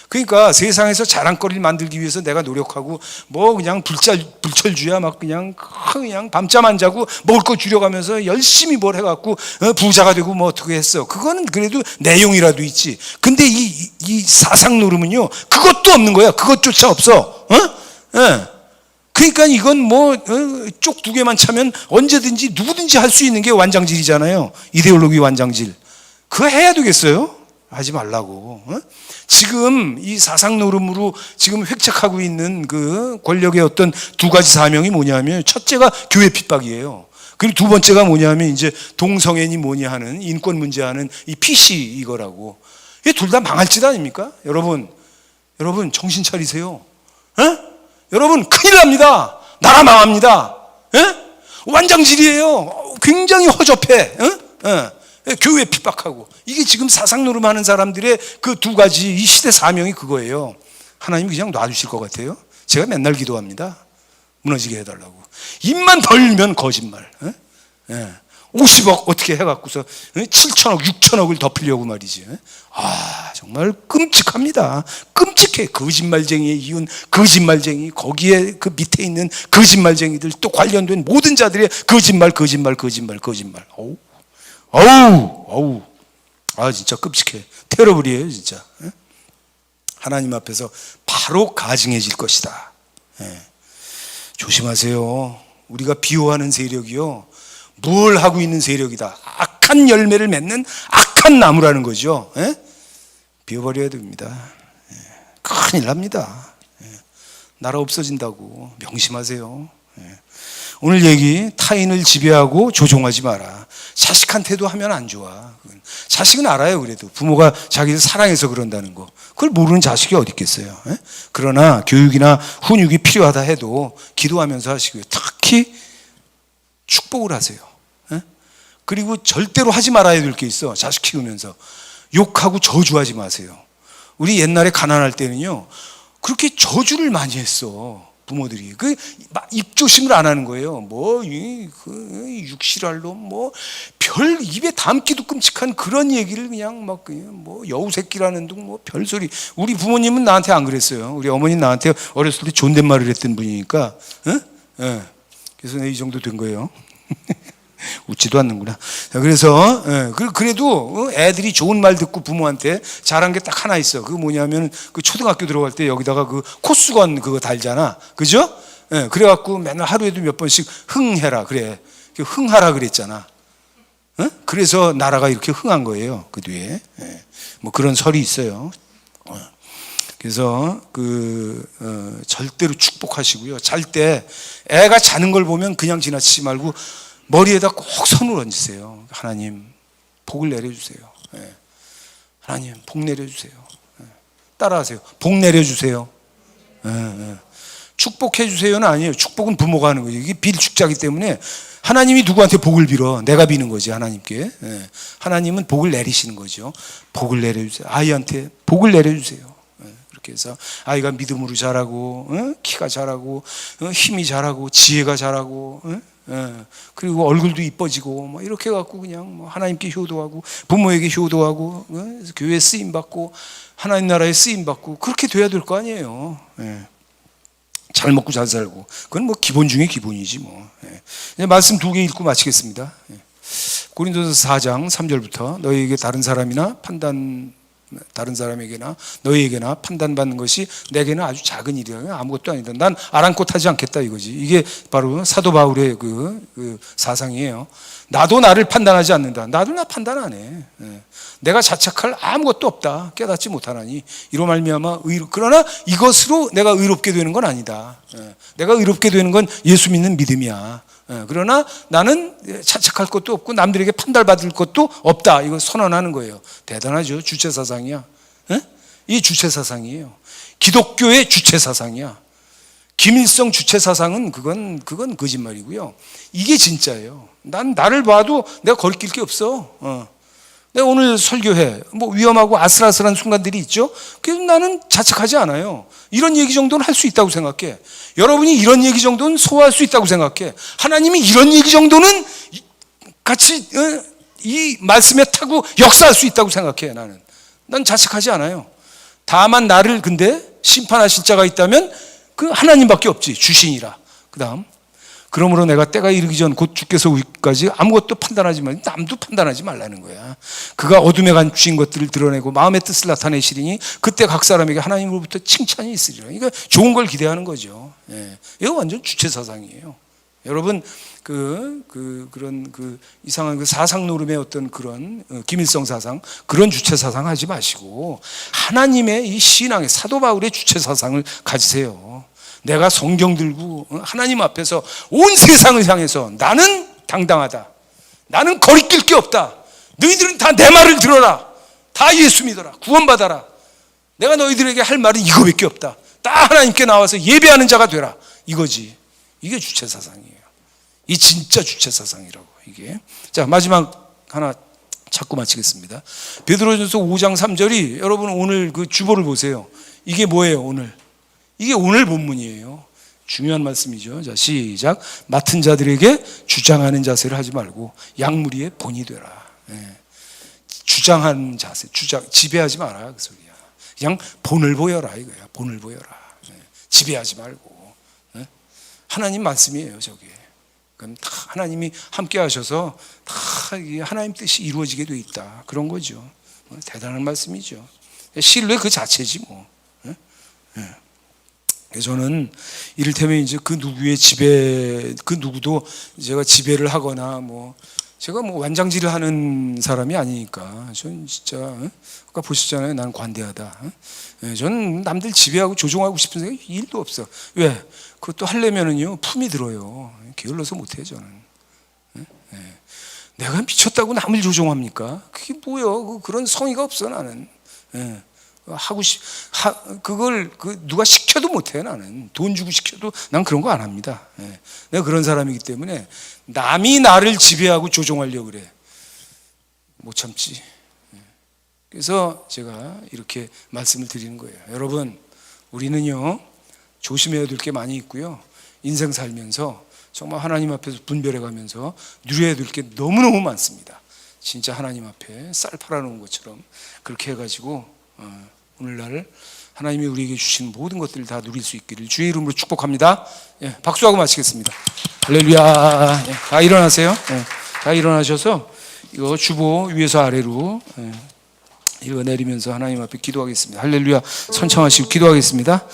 그러니까 세상에서 자랑거리를 만들기 위해서 내가 노력하고, 뭐 그냥 불철주야 막 그냥 밤잠 안 자고 먹을 거 줄여가면서 열심히 뭘 해갖고, 부자가 되고 뭐 어떻게 했어. 그거는 그래도 내용이라도 있지. 근데 이 사상노름은요, 그것도 없는 거야. 그것조차 없어. 그러니까 이건 뭐 쪽 2개만 차면 언제든지 누구든지 할 수 있는 게 완장질이잖아요. 이데올로기 완장질. 그거 해야 되겠어요? 하지 말라고. 지금 이 사상 노름으로 지금 획책하고 있는 그 권력의 어떤 2가지 사명이 뭐냐면 첫째가 교회 핍박이에요. 그리고 2번째가 뭐냐면 이제 동성애니 뭐니 하는 인권 문제하는 이 PC 이거라고. 이게 둘 다 망할 짓 아닙니까? 여러분 정신 차리세요. 여러분 큰일 납니다. 나라 망합니다. 완장질이에요. 굉장히 허접해. 교회 핍박하고. 이게 지금 사상 노름하는 사람들의 그 두 가지 이 시대 사명이 그거예요. 하나님이 그냥 놔두실 것 같아요? 제가 맨날 기도합니다. 무너지게 해달라고. 입만 벌면 거짓말. 50억 어떻게 해갖고서 7천억 6천억을 덮으려고 말이지. 정말 끔찍합니다. 끔찍해. 거짓말쟁이에 이은 거짓말쟁이, 거기에 그 밑에 있는 거짓말쟁이들, 또 관련된 모든 자들의 거짓말. 어우 진짜 끔찍해. 테러블이에요 진짜. 하나님 앞에서 바로 가증해질 것이다. 조심하세요. 우리가 비호하는 세력이요, 뭘 하고 있는 세력이다. 악한 열매를 맺는 악한 나무라는 거죠. 비워버려야 됩니다. 큰일 납니다. 나라 없어진다고 명심하세요. 오늘 얘기, 타인을 지배하고 조종하지 마라. 자식한테도 하면 안 좋아. 자식은 알아요. 그래도 부모가 자기를 사랑해서 그런다는 거, 그걸 모르는 자식이 어디 있겠어요. 그러나 교육이나 훈육이 필요하다 해도 기도하면서 하시고요. 특히 축복을 하세요. 그리고 절대로 하지 말아야 될 게 있어. 자식 키우면서 욕하고 저주하지 마세요. 우리 옛날에 가난할 때는요, 그렇게 저주를 많이 했어. 부모들이 그 입조심을 안 하는 거예요. 육실할로 별 입에 담기도 끔찍한 그런 얘기를 그냥 여우 새끼라는 둥 별소리. 우리 부모님은 나한테 안 그랬어요. 우리 어머니는 나한테 어렸을 때 존댓말을 했던 분이니까. 그래서 이 정도 된 거예요. 웃지도 않는구나. 그래서 그래도 애들이 좋은 말 듣고 부모한테 잘한 게 딱 하나 있어. 그거 뭐냐면 그 초등학교 들어갈 때 여기다가 그 코수건 그거 달잖아. 그죠? 그래갖고 맨날 하루에도 몇 번씩 흥해라 그래. 흥하라 그랬잖아. 그래서 나라가 이렇게 흥한 거예요. 그 뒤에 뭐 그런 설이 있어요. 그래서 절대로 축복하시고요. 잘 때 애가 자는 걸 보면 그냥 지나치지 말고 머리에다 꼭 손을 얹으세요. 하나님 복을 내려주세요. 하나님 복 내려주세요. 따라하세요. 복 내려주세요. 축복해 주세요는 아니에요. 축복은 부모가 하는 거죠. 이게 빌축자이기 때문에 하나님이 누구한테 복을 빌어? 내가 비는 거지, 하나님께. 하나님은 복을 내리시는 거죠. 복을 내려주세요. 아이한테 복을 내려주세요. 그렇게 해서 아이가 믿음으로 자라고, 키가 자라고, 힘이 자라고, 지혜가 자라고, 그리고 얼굴도 이뻐지고 이렇게 해갖고 그냥 하나님께 효도하고 부모에게 효도하고 교회에 쓰임받고 하나님 나라에 쓰임받고 그렇게 돼야 될 거 아니에요. 잘 먹고 잘 살고 그건 기본 중에 기본이지 뭐. 말씀 2개 읽고 마치겠습니다. 고린도서 4장 3절부터 너희에게 다른 사람에게나 너희에게나 판단받는 것이 내게는 아주 작은 일이야. 아무것도 아니다. 난 아랑곳하지 않겠다 이거지. 이게 바로 사도 바울의 그 사상이에요. 나도 나를 판단하지 않는다. 나도 나 판단 안 해. 내가 자책할 아무것도 없다. 깨닫지 못하나니 이로 말미암아 그러나 이것으로 내가 의롭게 되는 건 아니다. 내가 의롭게 되는 건 예수 믿는 믿음이야. 그러나 나는 자책할 것도 없고 남들에게 판단받을 것도 없다. 이거 선언하는 거예요. 대단하죠. 주체사상이야. 이 주체사상이에요. 기독교의 주체사상이야. 김일성 주체사상은 그건 거짓말이고요. 이게 진짜예요. 난 나를 봐도 내가 거리낄 게 없어. 내가 오늘 설교해. 위험하고 아슬아슬한 순간들이 있죠. 그래서 나는 자책하지 않아요. 이런 얘기 정도는 할 수 있다고 생각해. 여러분이 이런 얘기 정도는 소화할 수 있다고 생각해. 하나님이 이런 얘기 정도는 같이 이 말씀에 타고 역사할 수 있다고 생각해. 난 자책하지 않아요. 다만 나를 근데 심판하실 자가 있다면 그 하나님밖에 없지. 주신이라. 그 다음 그러므로 내가 때가 이르기 전 곧 주께서 오기까지 아무것도 판단하지 말고 남도 판단하지 말라는 거야. 그가 어둠에 간 주신 것들을 드러내고 마음의 뜻을 나타내시리니 그때 각 사람에게 하나님으로부터 칭찬이 있으리라. 그러니까 좋은 걸 기대하는 거죠. 이거 완전 주체 사상이에요. 여러분 그런 이상한 사상 노름의 어떤 그런 김일성 사상, 그런 주체 사상 하지 마시고 하나님의 이 신앙의 사도 바울의 주체 사상을 가지세요. 내가 성경 들고 하나님 앞에서 온 세상을 향해서 나는 당당하다. 나는 거리낄 게 없다. 너희들은 다 내 말을 들어라. 다 예수 믿어라. 구원받아라. 내가 너희들에게 할 말은 이거밖에 없다. 딱 하나님께 나와서 예배하는 자가 되라. 이거지. 이게 주체사상이에요. 이 진짜 주체사상이라고 이게. 자, 마지막 하나 찾고 마치겠습니다. 베드로전서 5장 3절이 여러분 오늘 그 주보를 보세요. 이게 뭐예요? 오늘. 이게 오늘 본문이에요. 중요한 말씀이죠. 자, 시작. 맡은 자들에게 주장하는 자세를 하지 말고 양무리의 본이 되라. 예. 주장하는 자세, 지배하지 마라 그 소리야. 그냥 본을 보여라 이거야. 본을 보여라. 예. 지배하지 말고. 예. 하나님 말씀이에요 저게. 그럼 다 하나님이 함께 하셔서 다 하나님 뜻이 이루어지게 돼 있다. 그런 거죠. 대단한 말씀이죠. 신뢰 그 자체지 뭐. 예. 예. 저는 이를테면 이제 그 누구의 지배, 그 누구도 제가 지배를 하거나 뭐 제가 뭐 완장질을 하는 사람이 아니니까 저는 진짜 아까 보셨잖아요. 나는 관대하다. 저는 남들 지배하고 조종하고 싶은 생각이 1도 없어. 왜? 그것도 하려면은요 품이 들어요. 게을러서 못해요 저는. 내가 미쳤다고 남을 조종합니까? 그게 뭐요? 그런 성의가 없어 나는. 그걸 누가 시켜도 못해 나는. 돈 주고 시켜도 난 그런 거 안 합니다. 내가 그런 사람이기 때문에 남이 나를 지배하고 조종하려고 그래. 못 참지. 그래서 제가 이렇게 말씀을 드리는 거예요. 여러분, 우리는요 조심해야 될 게 많이 있고요. 인생 살면서 정말 하나님 앞에서 분별해 가면서 누려야 될 게 너무너무 많습니다. 진짜 하나님 앞에 쌀 팔아놓은 것처럼 그렇게 해가지고 오늘날 하나님이 우리에게 주신 모든 것들을 다 누릴 수 있기를 주의 이름으로 축복합니다. 예, 박수하고 마치겠습니다. 할렐루야. 예, 다 일어나세요. 예, 다 일어나셔서 이거 주보 위에서 아래로 이거 내리면서 하나님 앞에 기도하겠습니다. 할렐루야. 선창하시고 기도하겠습니다.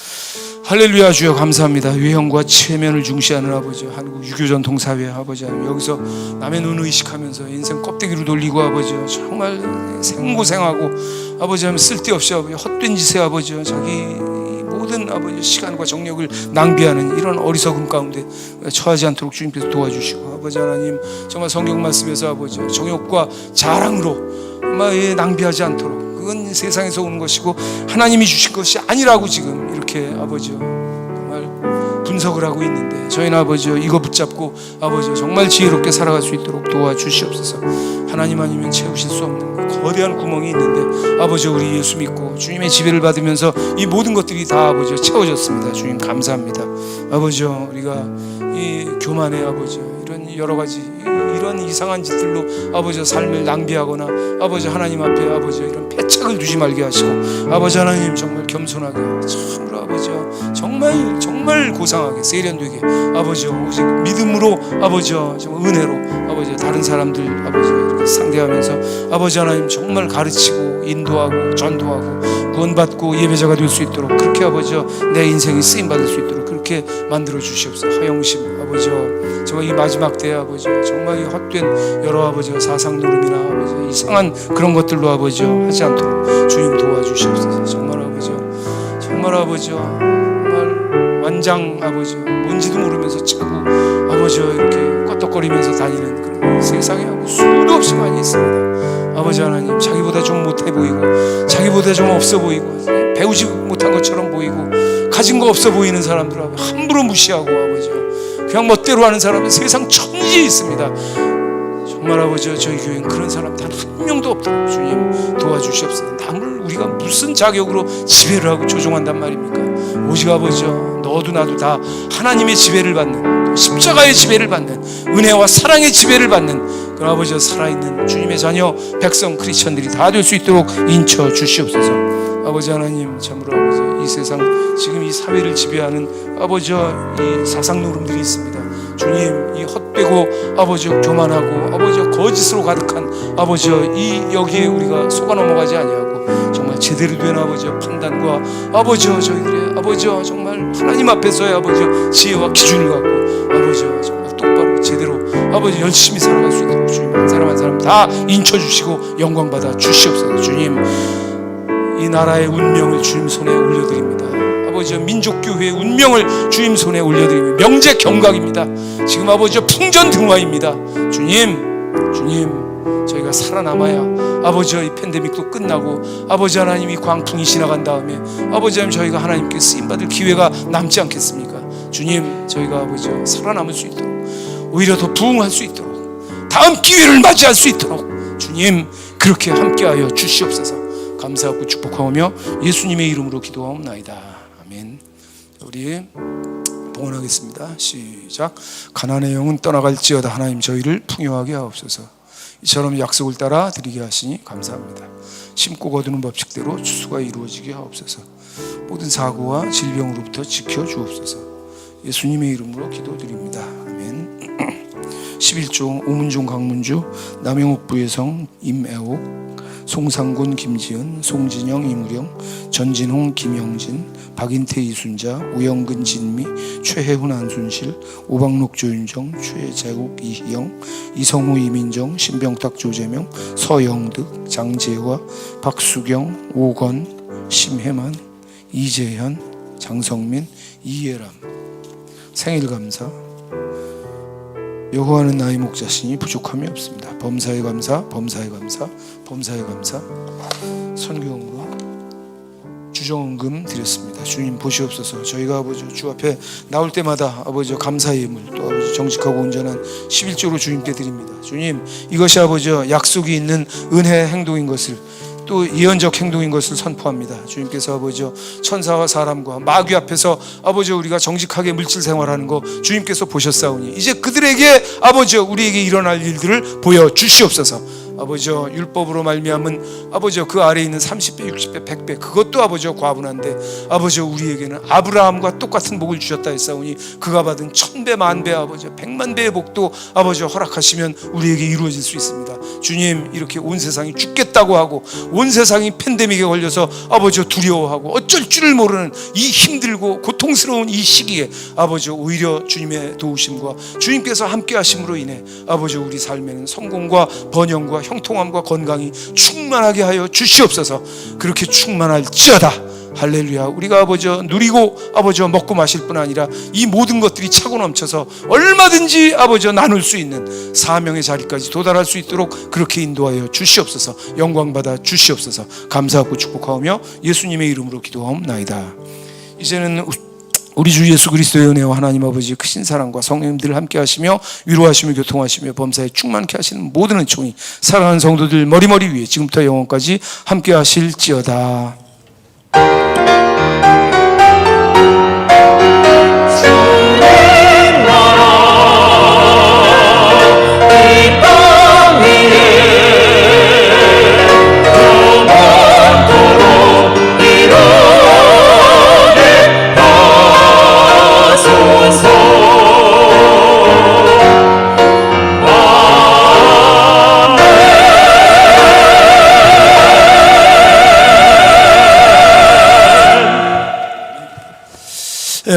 할렐루야. 주여 감사합니다. 외형과 체면을 중시하는 아버지, 한국 유교전통 사회 아버지, 여기서 남의 눈 의식하면서 인생 껍데기로 돌리고 아버지, 정말 생고생하고 아버지 하면 쓸데없이 아버지 헛된 짓에 아버지 자기 모든 아버지 시간과 정력을 낭비하는 이런 어리석음 가운데 처하지 않도록 주님께서 도와주시고 아버지 하나님 정말 성경 말씀에서 아버지 정욕과 자랑으로 정말 낭비하지 않도록 그건 세상에서 오는 것이고 하나님이 주신 것이 아니라고 지금 이렇게 아버지 정말 분석을 하고 있는데 저희는 아버지 이거 붙잡고 아버지 정말 지혜롭게 살아갈 수 있도록 도와주시옵소서. 하나님 아니면 채우실 수 없는 그 거대한 구멍이 있는데 아버지 우리 예수 믿고 주님의 지배를 받으면서 이 모든 것들이 다 아버지 채워졌습니다. 주님 감사합니다. 아버지 우리가 이 교만의 아버지 이런 여러 가지 이런 이상한 짓들로 아버지 삶을 낭비하거나 아버지 하나님 앞에 아버지 이런 패착을 두지 말게 하시고 아버지 하나님 정말 겸손하게 참으로 아버지 정말 고상하게 세련되게 아버지 오직 믿음으로 아버지 정말 은혜로 아버지 다른 사람들 아버지 이렇게 상대하면서 아버지 하나님 정말 가르치고 인도하고 전도하고 구원받고 예배자가 될 수 있도록 그렇게 아버지 내 인생이 쓰임 받을 수 있도록 그렇게 만들어 주시옵소서. 하영심 아버지 정말 이 마지막 때에 아버지 정말 이 헛된 여러 아버지 사상 노름이나 아버지 이상한 그런 것들로 아버지 하지 않도록 주님 도와주시옵소서. 정말 아버지 정말 완장 아버지 뭔지도 모르면서 자꾸 아버지 이렇게 껐덕거리면서 다니는 그런 세상에 수도 없이 많이 있습니다. 아버지 하나님 자기보다 좀 못해 보이고 자기보다 좀 없어 보이고 배우지 못한 것처럼 보이고 가진 거 없어 보이는 사람들 함부로 무시하고 아버지 그냥 멋대로 하는 사람은 세상 천지에 있습니다. 정말 아버지 저희 교회는 그런 사람 단 한 명도 없도록 주님 도와주시옵소서. 남을 우리가 무슨 자격으로 지배를 하고 조종한단 말입니까? 오직 아버지 너도 나도 다 하나님의 지배를 받는 십자가의 지배를 받는 은혜와 사랑의 지배를 받는 그 아버지 살아있는 주님의 자녀 백성 크리스천들이 다 될 수 있도록 인쳐 주시옵소서. 아버지 하나님 참으로 아버지 이 세상 지금 이 사회를 지배하는 아버지 이 사상 노름들이 있습니다. 주님 이 헛되고 아버지 교만하고 아버지 거짓으로 가득한 아버지 이 여기에 우리가 속아 넘어가지 아니하고 정말 제대로 된 아버지 판단과 아버지 저희들의 아버지 정말 하나님 앞에서의 아버지 지혜와 기준을 갖고 아버지 정말 똑바로 제대로 아버지 열심히 살아갈 수 있도록 주님 한 사람 한 사람 다 인쳐주시고 영광 받아 주시옵소서. 주님 이 나라의 운명을 주님 손에 올려드립니다. 아버지 민족교회의 운명을 주님 손에 올려드립니다. 명제 경각입니다. 지금 아버지 풍전등화입니다. 주님 저희가 살아남아야 아버지 이 팬데믹도 끝나고 아버지 하나님 이 광풍이 지나간 다음에 아버지 하나님 저희가 하나님께 쓰임받을 기회가 남지 않겠습니까? 주님, 저희가 아버지 살아남을 수 있도록, 오히려 더 부흥할 수 있도록, 다음 기회를 맞이할 수 있도록 주님 그렇게 함께하여 주시옵소서. 감사하고 축복하오며 예수님의 이름으로 기도하옵나이다. 아멘. 우리 봉헌하겠습니다. 시작. 가난의 영은 떠나갈지어다. 하나님 저희를 풍요하게 하옵소서. 이처럼 약속을 따라 드리게 하시니 감사합니다. 심고 거두는 법칙대로 추수가 이루어지게 하옵소서. 모든 사고와 질병으로부터 지켜 주옵소서. 예수님의 이름으로 기도드립니다. 아멘. 11조 오문종 강문주 남영옥 부혜성 임애옥 송상곤 김지은 송진영 이무령 전진홍 김영진 박인태 이순자 우영근 진미 최혜훈 안순실 오박록 조윤정 최재국 이희영 이성우 이민정 신병탁 조재명 서영득 장재화 박수경 오건 심혜만 이재현 장성민 이예람 생일 감사. 여호와는 나의 목자시니 부족함이 없습니다. 범사에 감사, 범사에 감사, 범사에 감사. 선교용으로 주정원금 드렸습니다. 주님 보시옵소서. 저희가 아버지 주 앞에 나올 때마다 아버지 감사의 예물, 또 아버지 정직하고 온전한 11조로 주님께 드립니다. 주님, 이것이 아버지 약속이 있는 은혜의 행동인 것을, 또 예언적 행동인 것을 선포합니다. 주님께서 아버지 천사와 사람과 마귀 앞에서 아버지 우리가 정직하게 물질 생활하는 거 주님께서 보셨사오니 이제 그들에게 아버지 우리에게 일어날 일들을 보여 주시옵소서. 아버지 율법으로 말미암은 아버지 그 아래에 있는 30배, 60배, 100배 그것도 아버지 과분한데 아버지 우리에게는 아브라함과 똑같은 복을 주셨다 했사오니 그가 받은 1000배, 10,000배 아버지 100만 배의 복도 아버지 허락하시면 우리에게 이루어질 수 있습니다. 주님, 이렇게 온 세상이 죽겠다고 하고 온 세상이 팬데믹에 걸려서 아버지 두려워하고 어쩔 줄을 모르는 이 힘들고 고통스러운 이 시기에 아버지 오히려 주님의 도우심과 주님께서 함께 하심으로 인해 아버지 우리 삶에는 성공과 번영과 형통함과 건강이 충만하게 하여 주시옵소서. 그렇게 충만할지어다. 할렐루야. 우리가 아버지 누리고 아버지 먹고 마실 뿐 아니라 이 모든 것들이 차고 넘쳐서 얼마든지 아버지 나눌 수 있는 사명의 자리까지 도달할 수 있도록 그렇게 인도하여 주시옵소서. 영광 받아 주시옵소서. 감사하고 축복하오며 예수님의 이름으로 기도하옵나이다. 이제는 우리 주 예수 그리스도의 은혜와 하나님 아버지의 크신 사랑과 성령님들 함께 하시며 위로하시며 교통하시며 범사에 충만케 하시는 모든 은총이 사랑하는 성도들 머리머리 위에 지금부터 영원까지 함께 하실지어다.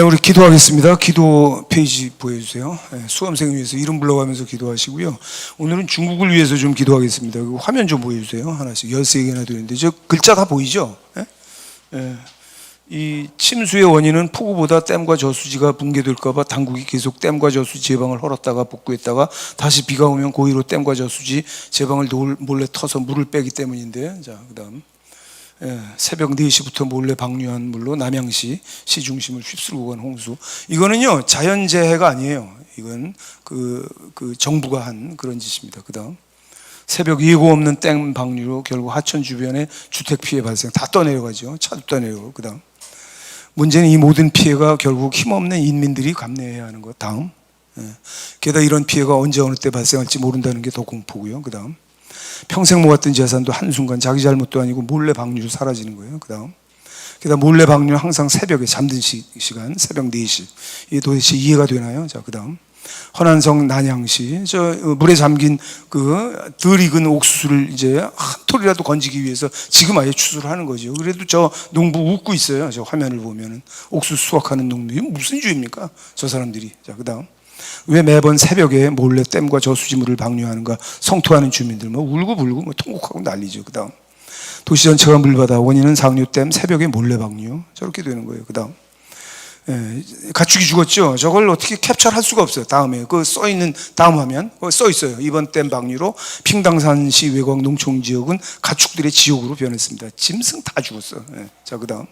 우리 기도하겠습니다. 기도 페이지 보여주세요. 수험생 위해서 이름 불러가면서 기도하시고요. 오늘은 중국을 위해서 좀 기도하겠습니다. 화면 좀 보여주세요. 하나씩 13개나 되는데 저 글자 다 보이죠? 이 침수의 원인은 폭우보다 댐과 저수지가 붕괴될까봐 당국이 계속 댐과 저수지 제방을 헐었다가 복구했다가 다시 비가 오면 고의로 댐과 저수지 제방을 몰래 터서 물을 빼기 때문인데, 자 그다음 새벽 4시부터 몰래 방류한 물로 남양시 시중심을 휩쓸고 간 홍수. 이거는요 자연재해가 아니에요. 이건 그 정부가 한 그런 짓입니다. 그다음 새벽 예고 없는 댐 방류로 결국 하천 주변에 주택 피해 발생, 다 떠내려가죠. 차도 떠내려고. 그다음 문제는 이 모든 피해가 결국 힘없는 인민들이 감내해야 하는 것. 다음 게다가 이런 피해가 언제 어느 때 발생할지 모른다는 게 더 공포고요. 그다음 평생 모았던 재산도 한순간 자기 잘못도 아니고 몰래 방류로 사라지는 거예요. 게다가 몰래 방류는 항상 새벽에 잠든 시간 새벽 4시. 이게 도대체 이해가 되나요? 자, 그다음 허난성 난양시 저 물에 잠긴 덜 익은 옥수수를 이제 한 톨이라도 건지기 위해서 지금 아예 추수를 하는 거죠. 그래도 저 농부 웃고 있어요. 저 화면을 보면은 옥수수 수확하는 농부이 무슨 죄입니까? 저 사람들이. 자, 그다음 왜 매번 새벽에 몰래 댐과 저수지물을 방류하는가? 성토하는 주민들 울고불고 통곡하고 난리죠. 그다음 도시 전체가 물받아 원인은 상류댐 새벽에 몰래 방류. 저렇게 되는 거예요. 그다음 가축이 죽었죠. 저걸 어떻게 캡처할 수가 없어요. 다음에 그 써 있는 다음 화면 써 있어요. 이번 댐 방류로 핑당산시 외곽 농촌 지역은 가축들의 지옥으로 변했습니다. 짐승 다 죽었어. 자, 그다음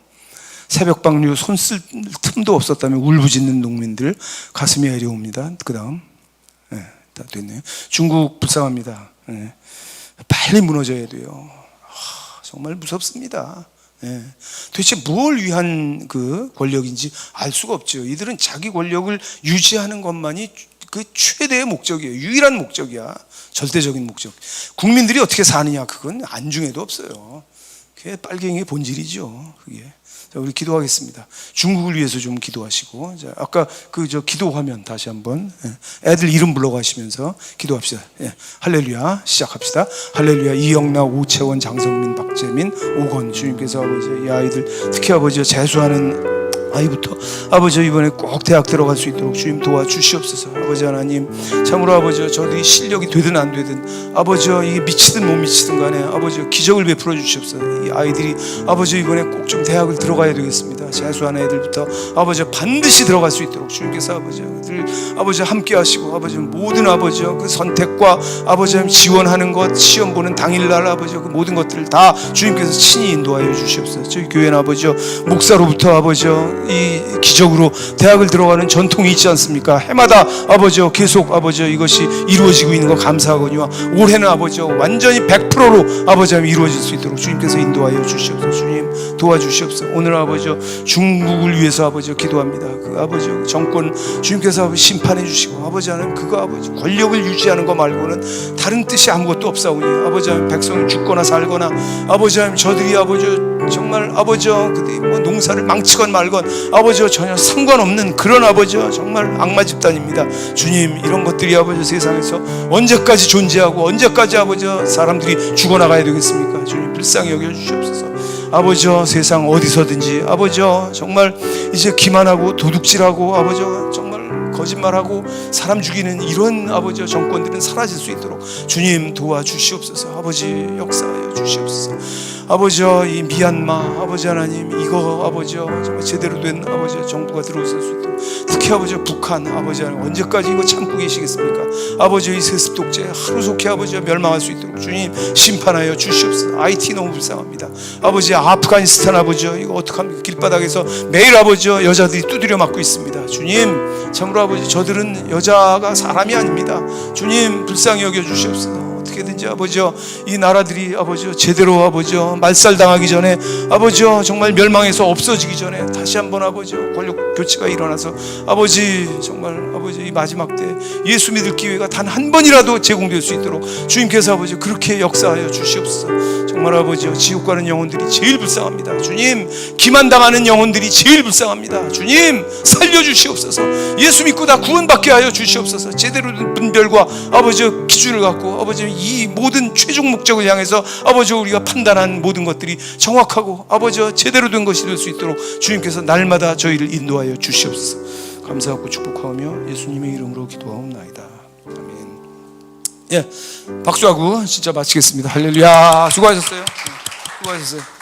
새벽 방류 손 쓸 틈도 없었다며 울부짖는 농민들 가슴이 애려옵니다. 그다음 다 됐네요. 중국 불쌍합니다. 빨리 무너져야 돼요. 정말 무섭습니다. 도대체 뭘 위한 그 권력인지 알 수가 없죠. 이들은 자기 권력을 유지하는 것만이 그 최대의 목적이에요. 유일한 목적이야. 절대적인 목적. 국민들이 어떻게 사느냐, 그건 안중에도 없어요. 그게 빨갱이의 본질이죠. 그게. 자, 우리 기도하겠습니다. 중국을 위해서 좀 기도하시고, 자, 아까 그 기도 화면 다시 한번 애들 이름 불러가시면서 기도합시다. 할렐루야 시작합시다. 할렐루야. 이영나, 오채원, 장성민, 박재민, 오건 주님께서 아버지 이 아이들 특히 아버지 재수하는 아이부터 아버지 이번에 꼭 대학 들어갈 수 있도록 주님 도와주시옵소서. 아버지 하나님 참으로 아버지 저들이 실력이 되든 안 되든 아버지 이게 미치든 못 미치든 간에 아버지 기적을 베풀어 주시옵소서. 이 아이들이 아버지 이번에 꼭 좀 대학을 들어가야 되겠습니다. 재수하는 애들부터 아버지 반드시 들어갈 수 있도록 주님께서 아버지 함께 하시고 아버지 모든 아버지 그 선택과 아버지 지원하는 것 시험 보는 당일날 아버지 그 모든 것들을 다 주님께서 친히 인도하여 주시옵소서. 저희 교회는 아버지 목사로부터 아버지 이 기적으로 대학을 들어가는 전통이 있지 않습니까? 해마다 아버지 계속 아버지 이것이 이루어지고 있는 거 감사하거니와 올해는 아버지 완전히 100%로 아버지 이루어질 수 있도록 주님께서 인도하여 주시옵소서. 주님 도와주시옵소서. 오늘 아버지 중국을 위해서 아버지 기도합니다. 그 아버지 정권 주님께서 심판해 주시고 아버지 하나님 그거 아버지 권력을 유지하는 거 말고는 다른 뜻이 아무것도 없사오니 아버지 하나님 백성이 죽거나 살거나 아버지 하나님 저들이 아버지 정말 아버지 뭐 농사를 망치건 말건 아버지 전혀 상관없는 그런 아버지 정말 악마 집단입니다. 주님 이런 것들이 아버지 세상에서 언제까지 존재하고 언제까지 아버지 사람들이 죽어나가야 되겠습니까? 주님 불쌍히 여겨주시옵소서. 아버지 세상 어디서든지 아버지 정말 이제 기만하고 도둑질하고 아버지 정말 거짓말하고 사람 죽이는 이런 아버지 정권들은 사라질 수 있도록 주님 도와주시옵소서. 아버지 역사하여 주시옵소서. 아버지 이 미얀마 아버지 하나님 이거 아버지 정말 제대로 된 아버지 정부가 들어올 수 있도록 특히 아버지 북한 아버지 하나님 언제까지 이거 참고 계시겠습니까? 아버지 이 세습 독재 하루속히 아버지 멸망할 수 있도록 주님 심판하여 주시옵소서. IT 너무 불쌍합니다. 아버지 아프가니스탄 아버지 이거 어떡합니까? 길바닥에서 매일 아버지 여자들이 두드려 맞고 있습니다. 주님 참으로 아버지 저들은 여자가 사람이 아닙니다. 주님 불쌍히 여겨 주시옵소서. 어떻게든지 아버지 이 나라들이 아버지 제대로 아버지 말살당하기 전에 아버지 정말 멸망해서 없어지기 전에 다시 한번 아버지 권력 교체가 일어나서 아버지 정말 아버지 이 마지막 때 예수 믿을 기회가 단 한 번이라도 제공될 수 있도록 주님께서 아버지 그렇게 역사하여 주시옵소서. 정말 아버지 지옥 가는 영혼들이 제일 불쌍합니다. 주님 기만당하는 영혼들이 제일 불쌍합니다. 주님 살려주시옵소서. 예수 믿고 다 구원받게 하여 주시옵소서. 제대로 된 분별과 아버지 기준을 갖고 아버지 이 모든 최종 목적을 향해서 아버지 우리가 판단한 모든 것들이 정확하고 아버지 제대로 된 것이 될 수 있도록 주님께서 날마다 저희를 인도하여 주시옵소서. 감사하고 축복하며 예수님의 이름으로 기도하옵나이다. 아멘. 박수하고 진짜 마치겠습니다. 할렐루야. 수고하셨어요. 수고하셨어요.